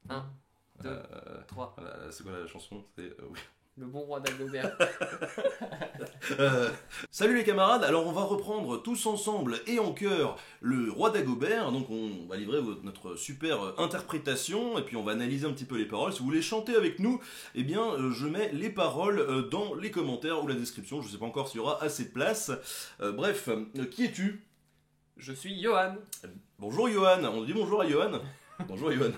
1, 2, 3. C'est quoi la chanson? Oui. Le bon roi d'Agobert. Salut les camarades, alors on va reprendre tous ensemble et en chœur le roi d'Agobert, donc on va livrer notre super interprétation et puis on va analyser un petit peu les paroles. Si vous voulez chanter avec nous, eh bien je mets les paroles dans les commentaires ou la description, je sais pas encore s'il y aura assez de place. Bref, qui es-tu? Je suis Johan. Bonjour Johan, on dit bonjour à Johan. Bonjour Johan.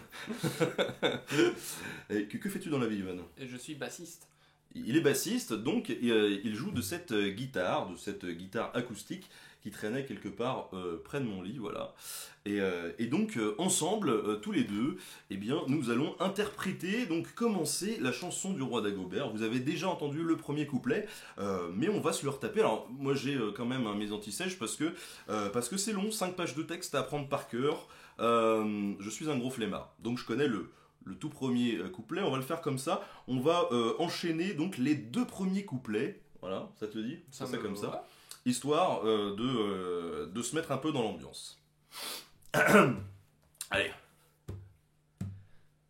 Et que fais-tu dans la vie Johan? Et je suis bassiste. Il est bassiste, donc il joue de cette guitare acoustique qui traînait quelque part près de mon lit, voilà. Et donc ensemble, tous les deux, eh bien, nous allons interpréter, donc commencer la chanson du roi d'Agobert. Vous avez déjà entendu le premier couplet, mais on va se le retaper. Alors moi j'ai quand même mes antisèches parce que c'est long, 5 pages de texte à apprendre par cœur. Je suis un gros flemmard, donc je connais le tout premier couplet, on va le faire comme ça. On va enchaîner donc les deux premiers couplets. Voilà, ça te dit? Ça comme ça. Histoire de se mettre un peu dans l'ambiance. Allez.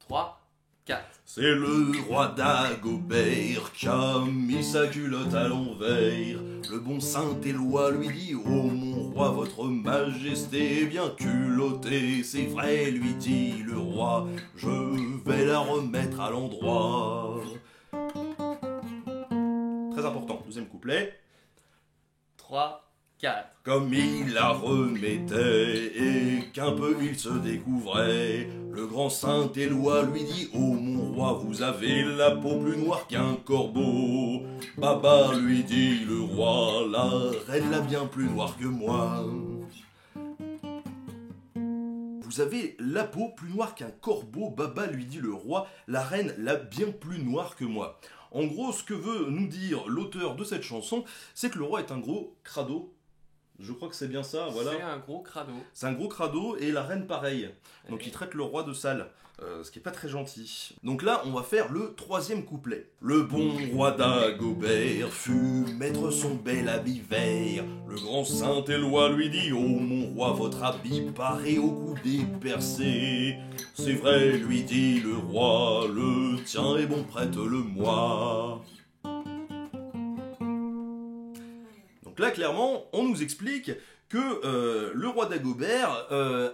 3, 4. C'est le roi d'Agobert qui a mis sa culotte à l'envers. Le bon Saint-Éloi lui dit: oh mon roi, votre majesté est bien culottée. C'est vrai, lui dit le roi, je vais la remettre à l'endroit. Très important, deuxième couplet. 3, 4. Comme il la remettait et qu'un peu il se découvrait, le grand Saint-Éloi lui dit: oh mon roi, vous avez la peau plus noire qu'un corbeau. Baba, lui dit le roi, la reine l'a bien plus noire que moi. Vous avez la peau plus noire qu'un corbeau, Baba, lui dit le roi, la reine l'a bien plus noire que moi. En gros, ce que veut nous dire l'auteur de cette chanson, c'est que le roi est un gros crado. Je crois que c'est bien ça, voilà. C'est un gros crado. C'est un gros crado et la reine pareil. Donc il traite le roi de sale, ce qui est pas très gentil. Donc là, on va faire le troisième couplet. Le bon roi d'Agobert fut mettre son bel habit vert. Le grand Saint-Éloi lui dit: oh mon roi, votre habit paraît au cou dépercé. C'est vrai, lui dit le roi, le tien est bon, prête-le-moi. Donc là, clairement, on nous explique que le roi d'Agobert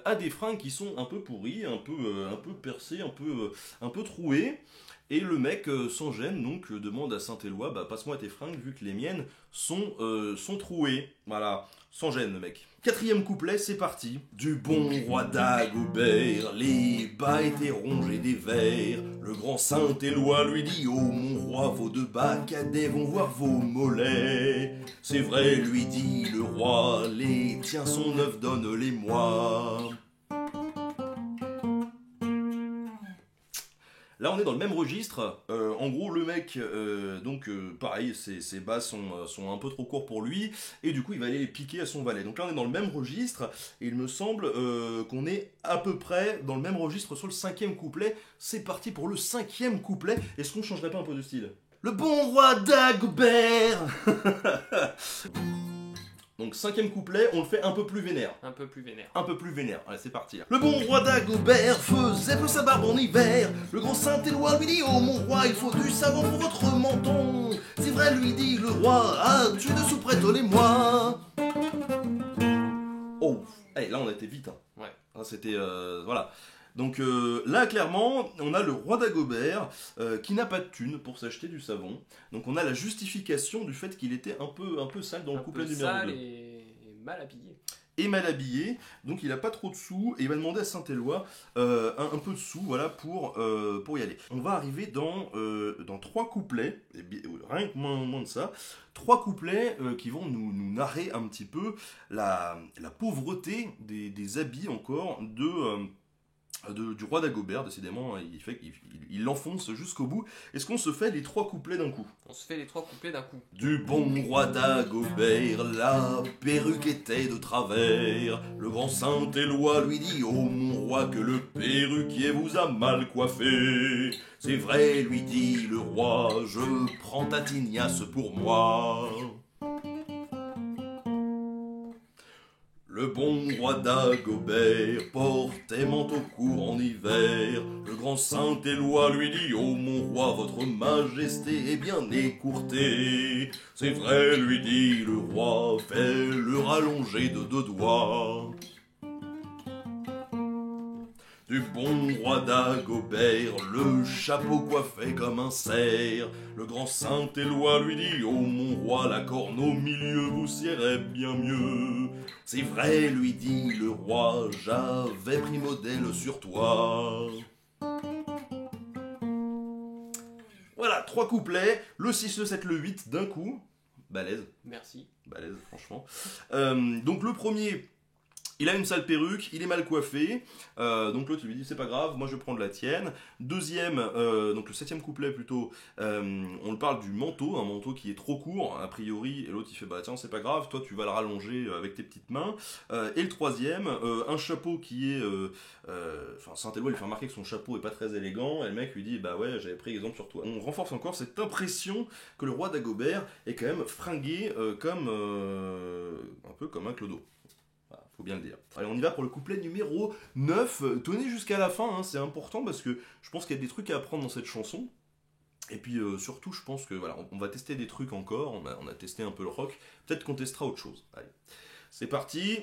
a des fringues qui sont un peu pourries, un peu percées, un peu trouées. Et le mec, sans gêne, donc demande à Saint-Éloi: bah, passe-moi tes fringues vu que les miennes sont trouées. Voilà, sans gêne le mec. Quatrième couplet, c'est parti. Du bon roi d'Agobert, les bas étaient rongés des vers. Le grand Saint-Éloi lui dit: oh mon roi, vos deux bas cadets vont voir vos mollets. C'est vrai, lui dit le roi, les tiens sont neufs, donne-les-moi. Là, on est dans le même registre. En gros, le mec, pareil, ses bas sont un peu trop courts pour lui, et du coup, il va aller les piquer à son valet. Donc là, on est dans le même registre, et il me semble qu'on est à peu près dans le même registre sur le cinquième couplet. C'est parti pour le cinquième couplet. Est-ce qu'on changerait pas un peu de style? Le bon roi d'Agobert. Donc cinquième couplet, on le fait un peu plus vénère. Un peu plus vénère. Un peu plus vénère. Allez, c'est parti. Là. Le bon roi d'Agobert faisait peu sa barbe en hiver. Le grand Saint-Éloi lui dit: oh mon roi, il faut du savon pour votre menton. C'est vrai, lui dit le roi, ah, tu de sous prête-les-moi. Oh, hey, là on a été vite. Hein. Ouais. Hein, c'était, voilà. Donc là, clairement, on a le roi d'Agobert qui n'a pas de thune pour s'acheter du savon. Donc on a la justification du fait qu'il était un peu sale dans le couplet numéro 2. Sale et mal habillé. Et mal habillé, donc il n'a pas trop de sous, et il va demander à Saint-Éloi un peu de sous, voilà, pour y aller. On va arriver dans 3 couplets, et rien que moins de ça, 3 couplets qui vont nous narrer un petit peu la pauvreté des habits encore du roi d'Agobert. Décidément, il l'enfonce jusqu'au bout. Est-ce qu'on se fait les 3 couplets d'un coup? On se fait les 3 couplets d'un coup. Du bon roi d'Agobert, la perruque était de travers. Le grand Saint-Éloi lui dit: oh mon roi, que le perruquier vous a mal coiffé. C'est vrai, lui dit le roi, je prends ta tignasse pour moi. Le bon roi d'Agobert porte portait manteau court en hiver. Le grand Saint-Éloi lui dit: oh mon roi, votre majesté est bien écourtée. C'est vrai, lui dit le roi, fais-le rallonger de 2 doigts. Du bon roi Dagobert, le chapeau coiffé comme un cerf. Le grand Saint-Éloi lui dit: oh mon roi, la corne au milieu vous siérait bien mieux. C'est vrai, lui dit le roi, j'avais pris modèle sur toi. Voilà, 3 couplets, le 6, le 7, le 8 d'un coup. Balèze, Merci. balèze franchement. Donc le premier... Il a une sale perruque, il est mal coiffé, donc l'autre lui dit c'est pas grave, moi je vais prendre la tienne. Deuxième, donc le 7e couplet plutôt, on parle du manteau, un manteau qui est trop court a priori, et l'autre il fait bah tiens c'est pas grave, toi tu vas le rallonger avec tes petites mains. Et le troisième, un chapeau qui est, enfin Saint-Éloi lui fait remarquer que son chapeau est pas très élégant, et le mec lui dit bah ouais j'avais pris exemple sur toi. On renforce encore cette impression que le roi Dagobert est quand même fringué comme un peu comme un clodo. Faut bien le dire. Allez, on y va pour le couplet numéro 9. Tenez jusqu'à la fin, hein, c'est important parce que je pense qu'il y a des trucs à apprendre dans cette chanson. Et puis surtout, je pense que voilà, on va tester des trucs encore. On a testé un peu le rock. Peut-être qu'on testera autre chose. Allez, c'est parti.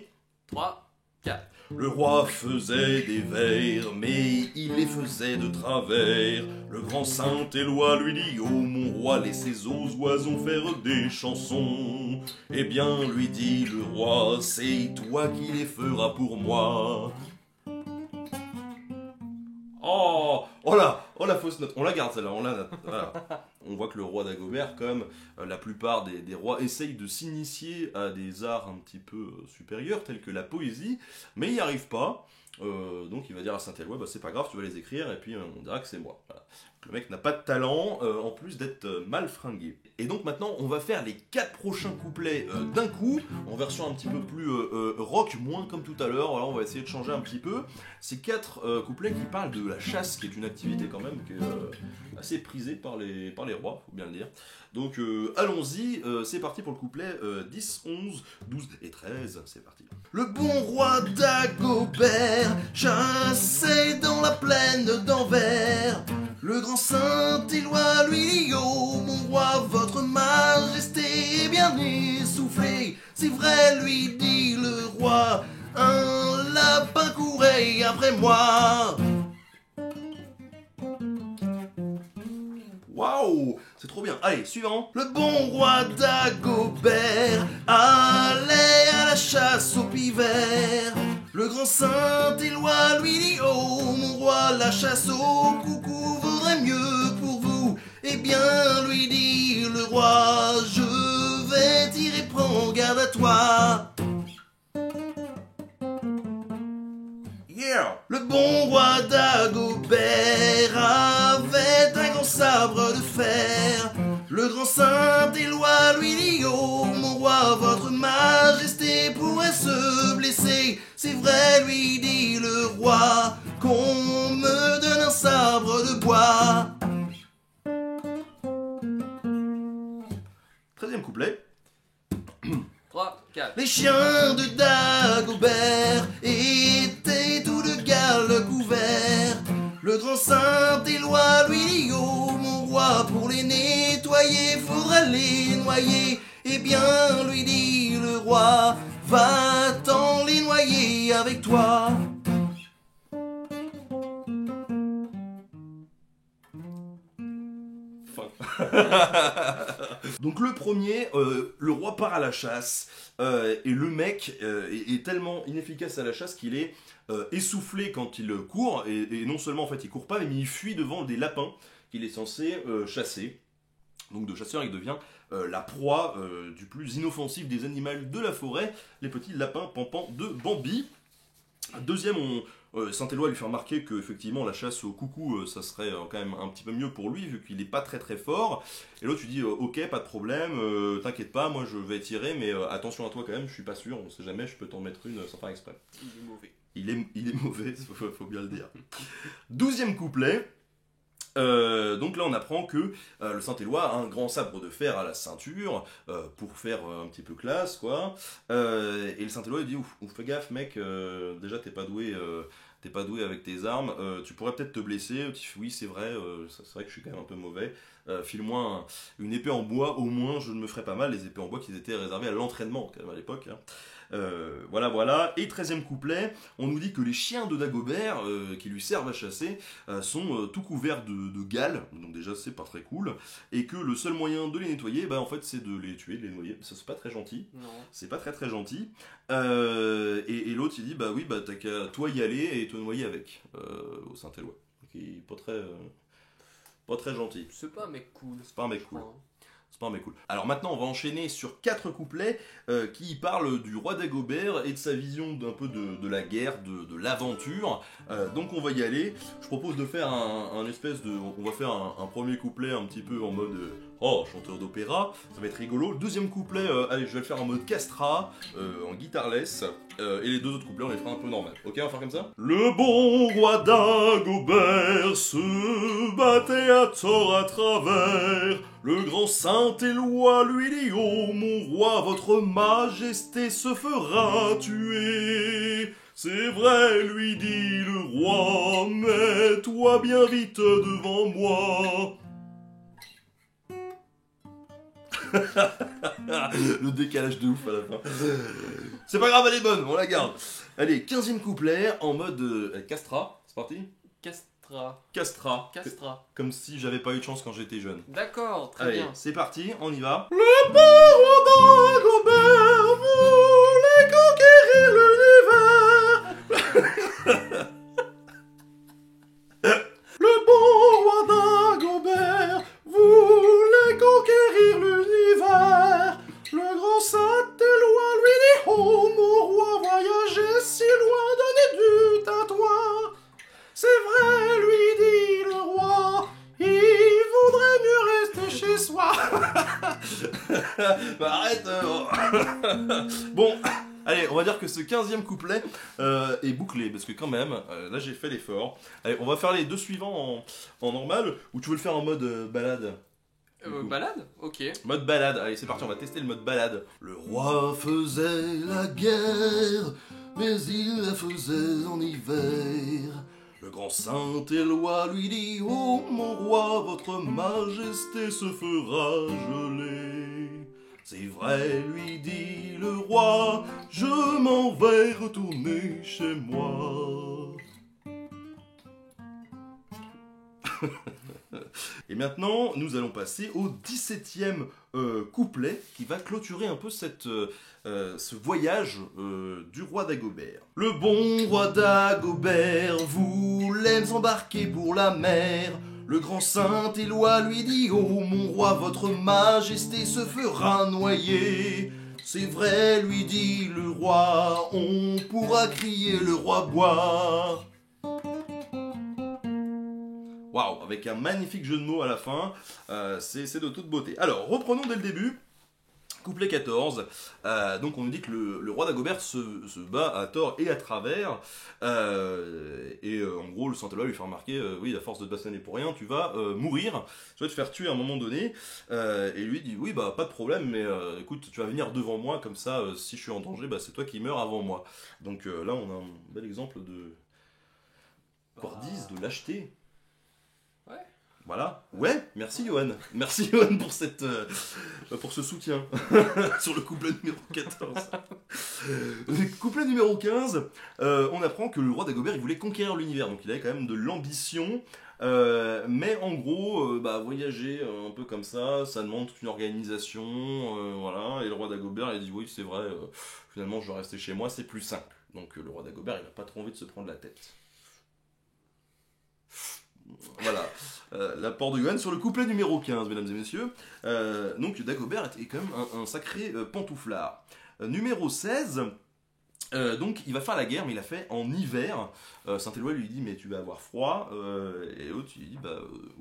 3, 4. Le roi faisait des vers, mais il les faisait de travers. Le grand Saint-Éloi lui dit: oh mon roi, laissez aux oiseaux faire des chansons. Eh bien, lui dit le roi, c'est toi qui les feras pour moi. Oh la fausse note, on la garde celle-là, on la note. Voilà. On voit que le roi Dagobert, comme la plupart des rois, essaye de s'initier à des arts un petit peu supérieurs, tels que la poésie, mais il n'y arrive pas. Donc il va dire à Saint-Éloi, bah, c'est pas grave, tu vas les écrire, et puis on dira que c'est moi. Voilà. Le mec n'a pas de talent, en plus d'être mal fringué. Et donc maintenant, on va faire les 4 prochains couplets d'un coup, en version un petit peu plus rock, moins comme tout à l'heure. Alors on va essayer de changer un petit peu. Ces 4 couplets qui parlent de la chasse, qui est une activité quand même qui est assez prisée par les rois, faut bien le dire. Donc allons-y, c'est parti pour le couplet 10, 11, 12 et 13, c'est parti. Le bon roi Dagobert chassait dans la plaine d'Anvers. Le grand Saint-Éloi lui dit: oh mon roi, votre majesté est bien essoufflée. C'est vrai, lui dit le roi, un lapin courait après moi. Waouh, c'est trop bien. Allez, suivant. Le bon roi Dagobert allait à la chasse au pivert. Le grand Saint-Éloi lui dit: oh mon roi, la chasse au coucou vaudrait mieux pour vous. Eh bien, lui dit le roi, je vais tirer, prends garde à toi. Yeah. Le bon roi Dagobert avait un grand sabre de fer. Le grand Saint-Éloi lui dit: oh mon roi, votre majesté pourrait se blesser. C'est vrai, lui dit le roi, qu'on me donne un sabre de bois. 13e couplet. 3, 4. Les chiens de Dagobert étaient tous de gales couverts. Le grand Saint-Éloi lui dit: oh mon roi, pour les nettoyer, faudra les noyer. Eh bien, lui dit le roi, va-t'en les noyer avec toi. Donc le premier, le roi part à la chasse, et le mec est tellement inefficace à la chasse qu'il est essoufflé quand il court, et non seulement en fait il court pas, mais il fuit devant des lapins qu'il est censé chasser. Donc de chasseur il devient la proie du plus inoffensif des animaux de la forêt, les petits lapins pampans de Bambi. Deuxième, Saint-Éloi lui fait remarquer que effectivement la chasse au coucou ça serait quand même un petit peu mieux pour lui vu qu'il n'est pas très très fort. Et l'autre lui dit ok, pas de problème, t'inquiète pas, moi je vais tirer, mais attention à toi quand même, je suis pas sûr, on sait jamais, je peux t'en mettre une sans faire exprès. Il est mauvais. Il est mauvais, faut bien le dire. 12e couplet. Donc là on apprend que le Saint-Éloi a un grand sabre de fer à la ceinture pour faire un petit peu classe quoi, et le Saint-Éloi lui dit ouf, fais gaffe mec, déjà t'es pas doué t'es pas doué avec tes armes, tu pourrais peut-être te blesser. Tu fais, oui, c'est vrai, c'est vrai que je suis quand même un peu mauvais. File-moi une épée en bois, au moins je ne me ferais pas mal. Les épées en bois qui étaient réservées à l'entraînement quand même à l'époque. Hein. Voilà, voilà. Et 13e couplet, on nous dit que les chiens de Dagobert, qui lui servent à chasser, sont tout couverts de gales, donc déjà c'est pas très cool, et que le seul moyen de les nettoyer, bah en fait c'est de les tuer, de les noyer. Ça c'est pas très gentil. Non. C'est pas très très gentil. Et l'autre il dit bah oui, bah t'as qu'à toi y aller et te noyer avec, au Saint-Éloi. Donc il est pas très gentil. C'est pas un mec cool. C'est pas un mec je cool. crois. C'est pas un mec cool. Alors maintenant, on va enchaîner sur 4 couplets qui parlent du roi Dagobert et de sa vision d'un peu de la guerre, de l'aventure. Donc on va y aller. Je propose de faire un espèce de... On va faire un premier couplet un petit peu en mode... oh, chanteur d'opéra, ça va être rigolo. Le deuxième couplet, allez, je vais le faire en mode castrat, en guitarless. Et les deux autres couplets, on les fera un peu normal. Ok, on va faire comme ça. Le bon roi Dagobert se battait à tort à travers. Le grand Saint-Éloi lui dit: oh mon roi, votre majesté se fera tuer. C'est vrai, lui dit le roi, mets-toi bien vite devant moi. Le décalage de ouf à la fin. C'est pas grave, elle est bonne, on la garde. Allez, 15e couplet en mode castrat, c'est parti. Castra. Castrat. Castra. Comme si j'avais pas eu de chance quand j'étais jeune. D'accord, très Allez, bien. c'est parti, on y va. Le bon Dagobert voulait conquérir l'univers. Le bon roi Dagobert voulait conquérir l'univers. Le grand Saint-Éloi lui dit: oh mon roi, voyager si loin, donner du à toi. C'est vrai, lui dit le roi, il vaudrait mieux rester chez soi. Bah arrête. Bon, allez, on va dire que ce 15e couplet est bouclé, parce que quand même, là j'ai fait l'effort. Allez, on va faire les deux suivants en normal, ou tu veux le faire en mode balade? Balade? Ok. Mode balade, allez c'est parti, on va tester le mode balade. Le roi faisait la guerre, mais il la faisait en hiver. Le grand Saint-Éloi lui dit: oh mon roi, votre majesté se fera geler. C'est vrai, lui dit le roi, je m'en vais retourner chez moi. Et maintenant, nous allons passer au 17e couplet qui va clôturer un peu ce voyage du roi Dagobert. Le bon roi Dagobert voulait embarquer pour la mer. Le grand Saint-Éloi lui dit: oh mon roi, votre majesté se fera noyer. C'est vrai, lui dit le roi, on pourra crier le roi boire. Waouh, avec un magnifique jeu de mots à la fin, c'est de toute beauté. Alors, reprenons dès le début. Couplet 14, donc on nous dit que le roi Dagobert se bat à tort et à travers, en gros le Saint-Éloi lui fait remarquer, oui, à force de te bastonner pour rien, tu vas mourir, tu vas te faire tuer à un moment donné, et lui dit: oui, bah pas de problème, mais écoute, tu vas venir devant moi, comme ça, si je suis en danger, bah, c'est toi qui meurs avant moi. Donc là on a un bel exemple de cordise, de lâcheté. Ouais. Voilà. Ouais, merci Johan. Merci Johan pour ce soutien sur le couplet numéro 14. Le couplet numéro 15, on apprend que le roi Dagobert il voulait conquérir l'univers, donc il avait quand même de l'ambition. Mais en gros, voyager un peu comme ça demande toute une organisation, voilà. Et le roi Dagobert il dit: oui, c'est vrai, finalement je vais rester chez moi, c'est plus simple. Donc le roi Dagobert il n'a pas trop envie de se prendre la tête. Voilà, l'apport de Johan sur le couplet numéro 15, mesdames et messieurs. Donc Dagobert est quand même un sacré pantouflard. Numéro 16, donc il va faire la guerre, mais il l'a fait en hiver. Saint-Éloi lui dit: mais tu vas avoir froid. Et l'autre il dit: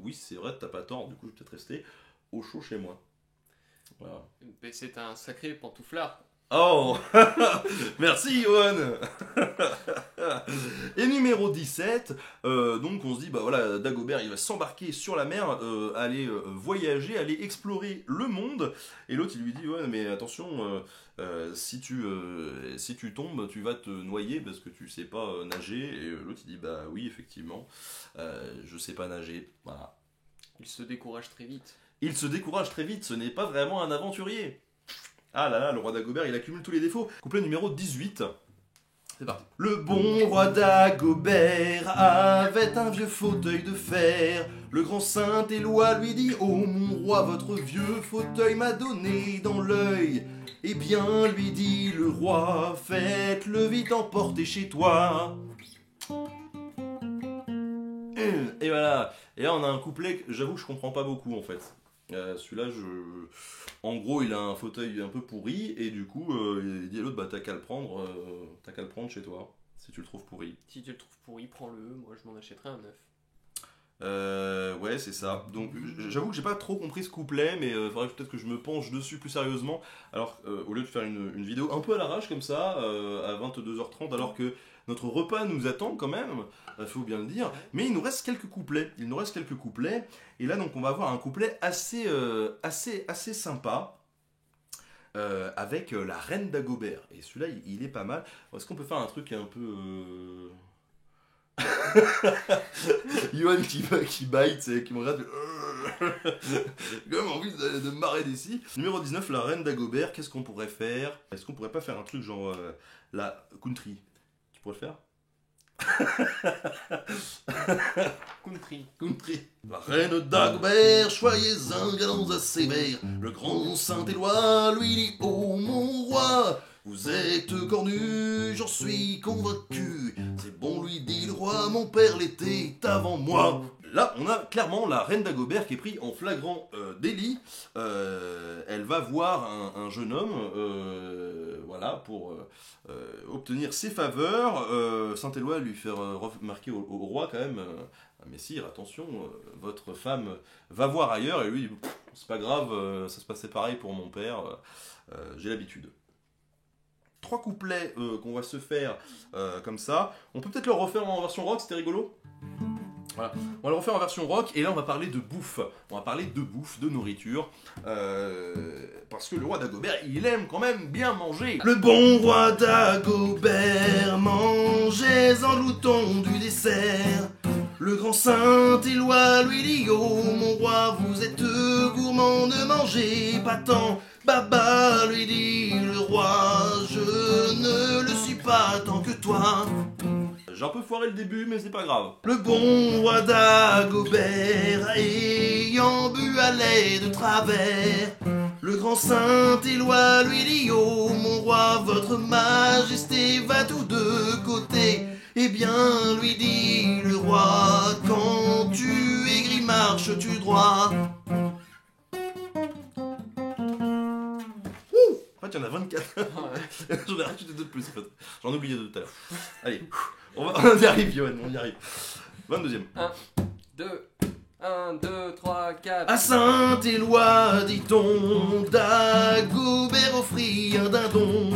oui, c'est vrai, t'as pas tort, du coup je vais peut-être rester au chaud chez moi. Voilà. C'est un sacré pantouflard. Oh merci Johan. Et numéro 17, donc on se dit, bah voilà, Dagobert il va s'embarquer sur la mer, aller voyager, aller explorer le monde. Et l'autre il lui dit, ouais mais attention, si tu tombes, tu vas te noyer parce que tu sais pas nager. Et l'autre il dit, bah oui effectivement, je sais pas nager. Voilà. Il se décourage très vite. Il se décourage très vite, ce n'est pas vraiment un aventurier. Ah là là, le roi Dagobert, il accumule tous les défauts. Couplet numéro 18. C'est parti. Le bon roi Dagobert avait un vieux fauteuil de fer. Le grand Saint-Éloi lui dit, oh mon roi, votre vieux fauteuil m'a donné dans l'œil. Eh bien, lui dit le roi, faites-le vite emporter chez toi. Et voilà. Et là, on a un couplet que j'avoue que je comprends pas beaucoup en fait. Celui-là, en gros, il a un fauteuil un peu pourri et du coup, il dit à l'autre, bah t'as qu'à le prendre, chez toi si tu le trouves pourri. Si tu le trouves pourri, prends-le. Moi, je m'en achèterai un neuf. Ouais, c'est ça. Donc, j'avoue que j'ai pas trop compris ce couplet, mais faudrait peut-être que je me penche dessus plus sérieusement. Alors, au lieu de faire une vidéo un peu à l'arrache comme ça, à 22h30, alors que notre repas nous attend quand même, faut bien le dire. Mais il nous reste quelques couplets. Et là, donc, on va avoir un couplet assez sympa. Avec la reine Dagobert. Et celui-là, il est pas mal. Est-ce qu'on peut faire un truc un peu... Yoann qui bite, qui me regarde. J'ai quand même envie de me marrer d'ici. Numéro 19, la reine Dagobert. Qu'est-ce qu'on pourrait faire? Est-ce qu'on pourrait pas faire un truc genre la country? Tu pourrais le faire? Country. La reine Dagobert, soyez un galant assez sévère. Le grand Saint-Éloi lui dit, oh mon roi, vous êtes cornu, j'en suis convaincu. C'est bon, lui dit le roi, mon père l'était avant moi. Là, on a clairement la reine Dagobert qui est prise en flagrant délit. Elle va voir un jeune homme, voilà, pour obtenir ses faveurs. Saint-Éloi lui fait remarquer au roi quand même, messire, attention, votre femme va voir ailleurs. Et lui, c'est pas grave, ça se passait pareil pour mon père, j'ai l'habitude. 3 couplets qu'on va se faire comme ça. On peut peut-être le refaire en version rock, c'était rigolo. Voilà. On va le refaire en version rock et là on va parler de bouffe. On va parler de bouffe, de nourriture. Parce que le roi Dagobert, il aime quand même bien manger. Le bon roi Dagobert mangeait en glouton du dessert. Le grand Saint-Éloi lui dit, oh mon roi, vous êtes gourmand, ne mangez pas tant. Baba lui dit le roi, je ne le suis pas tant que toi. J'ai un peu foiré le début, mais c'est pas grave. Le bon roi Dagobert, ayant bu à lait de travers, le grand Saint-Éloi lui dit, oh mon roi, votre majesté va tous deux côtés. Eh bien, lui dit le roi, quand tu aigris, marches-tu droit? En fait, il y en a 24. J'en ai rajouté 2 de plus, en fait. J'en ai oublié 2 tout à l'heure. Allez, on y arrive, Yoann, on y arrive. 22e. 1, 2, 3, 4. À Saint-Éloi, dit-on, Dagobert offrit un dindon.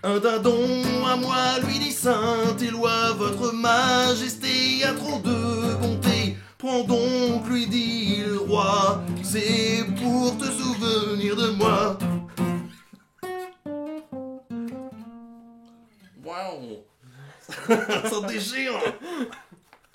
Un dindon à moi, lui dit Saint-Éloi, votre majesté a trop de bonté. Prends donc, lui dit le roi, c'est pour te souvenir de moi. Waouh. Ça déchire.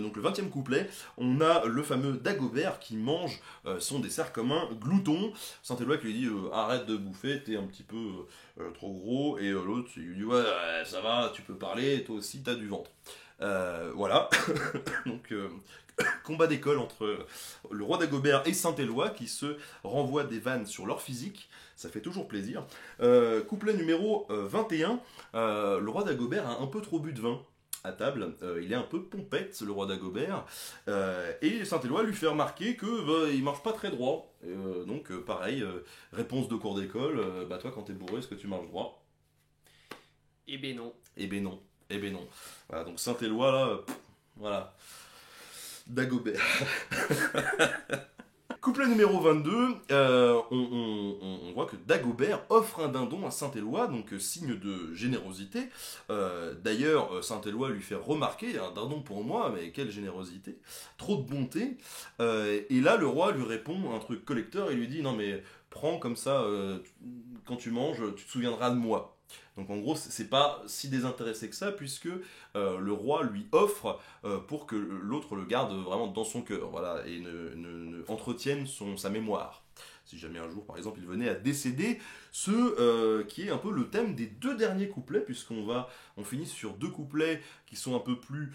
Donc le 20e couplet, on a le fameux Dagobert qui mange son dessert comme un glouton. Saint-Éloi qui lui dit arrête de bouffer, t'es un petit peu trop gros. Et l'autre il lui dit ouais ça va, tu peux parler, toi aussi t'as du ventre. Voilà. Donc combat d'école entre le roi Dagobert et Saint-Éloi qui se renvoient des vannes sur leur physique. Ça fait toujours plaisir. Couplet numéro 21, le roi Dagobert a un peu trop bu de vin à table, il est un peu pompette le roi Dagobert, et Saint-Éloi lui fait remarquer que il marche pas très droit. Donc pareil, réponse de cours d'école, bah toi quand t'es bourré, est-ce que tu marches droit? Eh ben non. Eh ben non, eh ben non. Voilà, donc Saint-Éloi là, voilà. Dagobert. Couplet numéro 22, on voit que Dagobert offre un dindon à Saint-Éloi, donc signe de générosité. D'ailleurs, Saint-Éloi lui fait remarquer, un dindon pour moi, mais quelle générosité, trop de bonté. Et là, le roi lui répond un truc collecteur, il lui dit, non mais prends comme ça, quand tu manges, tu te souviendras de moi. Donc en gros, c'est pas si désintéressé que ça, puisque le roi lui offre pour que l'autre le garde vraiment dans son cœur, voilà, et entretienne sa mémoire. Si jamais un jour, par exemple, il venait à décéder, ce qui est un peu le thème des deux derniers couplets, on finit sur deux couplets qui sont un peu plus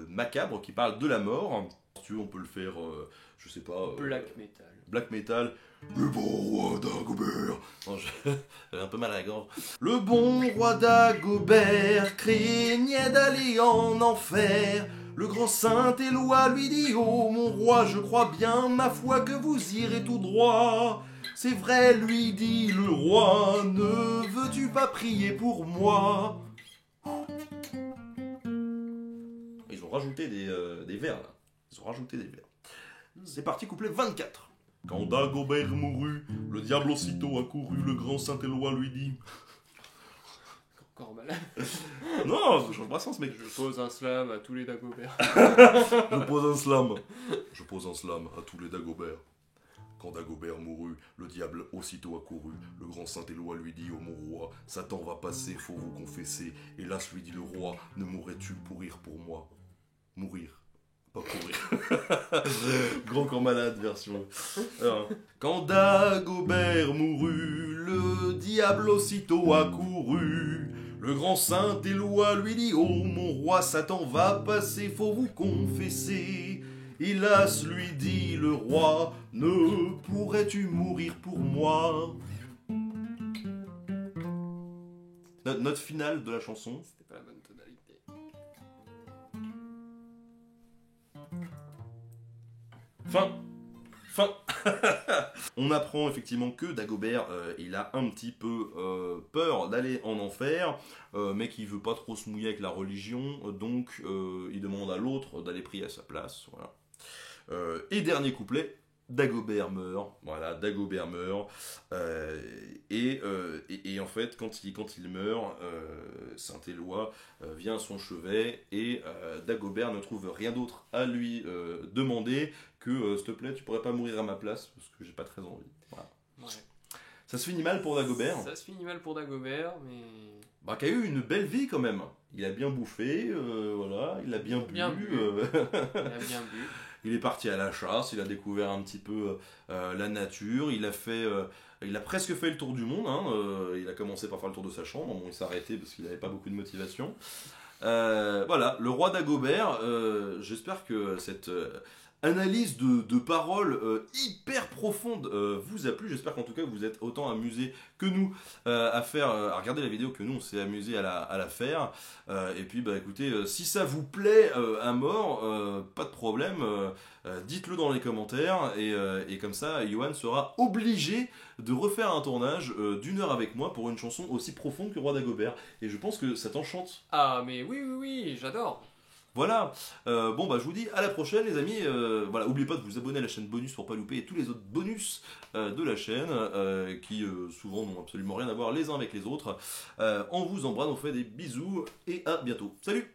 macabres, qui parlent de la mort. Si tu veux, on peut le faire, je sais pas... Black metal. Black metal. Le bon roi Dagobert. Non, j'avais un peu mal à la gorge. Le bon roi Dagobert craignait d'aller en enfer. Le grand Saint-Éloi lui dit: oh mon roi, je crois bien, ma foi, que vous irez tout droit. C'est vrai, lui dit le roi, ne veux-tu pas prier pour moi? Ils ont rajouté des vers là. Ils ont rajouté des vers. C'est parti, couplet 24. Quand Dagobert mourut, le diable aussitôt accourut, le grand Saint-Éloi lui dit... Encore malade. Non, je change pas sens, mec. Je pose un slam à tous les Dagobert. Je pose un slam. Je pose un slam à tous les Dagobert. Quand Dagobert mourut, le diable aussitôt accourut. Le grand Saint-Éloi lui dit: oh mon roi, Satan va passer, faut vous confesser. Hélas, lui dit le roi, ne mourrais-tu pourrir pour moi? Mourir. Pas courir. Grand corps malade version. Alors, quand Dagobert mourut, le diable aussitôt accourut. Le grand Saint-Éloi lui dit: oh mon roi, Satan va passer, faut vous confesser. Hélas, lui dit le roi, ne pourrais-tu mourir pour moi? Note finale de la chanson. C'était pas la bonne tonalité. Fin. On apprend effectivement que Dagobert, il a un petit peu peur d'aller en enfer, mais qu'il veut pas trop se mouiller avec la religion, donc il demande à l'autre d'aller prier à sa place. Voilà. Et dernier couplet, Dagobert meurt. Voilà, Dagobert meurt. Et en fait, quand il meurt, Saint-Éloi vient à son chevet et Dagobert ne trouve rien d'autre à lui demander que s'il te plaît, tu pourrais pas mourir à ma place parce que j'ai pas très envie. Voilà. Ouais. Ça se finit mal pour Dagobert. Ça se finit mal pour Dagobert, mais... Bah, qui a eu une belle vie quand même. Il a bien bouffé, voilà, il a bien bu. Il a bien bu. Il est parti à la chasse, il a découvert un petit peu la nature, il a presque fait le tour du monde, hein, il a commencé par faire le tour de sa chambre, bon, il s'est arrêté parce qu'il n'avait pas beaucoup de motivation. Voilà, le roi Dagobert, j'espère que cette analyse de paroles hyper profonde vous a plu, j'espère qu'en tout cas vous êtes autant amusés que nous à regarder la vidéo que nous on s'est amusés à la faire, et puis bah écoutez, si ça vous plaît à mort, pas de problème, dites-le dans les commentaires, et comme ça Yohan sera obligé de refaire un tournage d'1 heure avec moi pour une chanson aussi profonde que Roi Dagobert, et je pense que ça t'enchante. Ah mais oui, j'adore. Voilà, bon bah je vous dis à la prochaine les amis, voilà, n'oubliez pas de vous abonner à la chaîne bonus pour pas louper tous les autres bonus de la chaîne, qui souvent n'ont absolument rien à voir les uns avec les autres. On vous embrasse, on vous fait des bisous et à bientôt. Salut!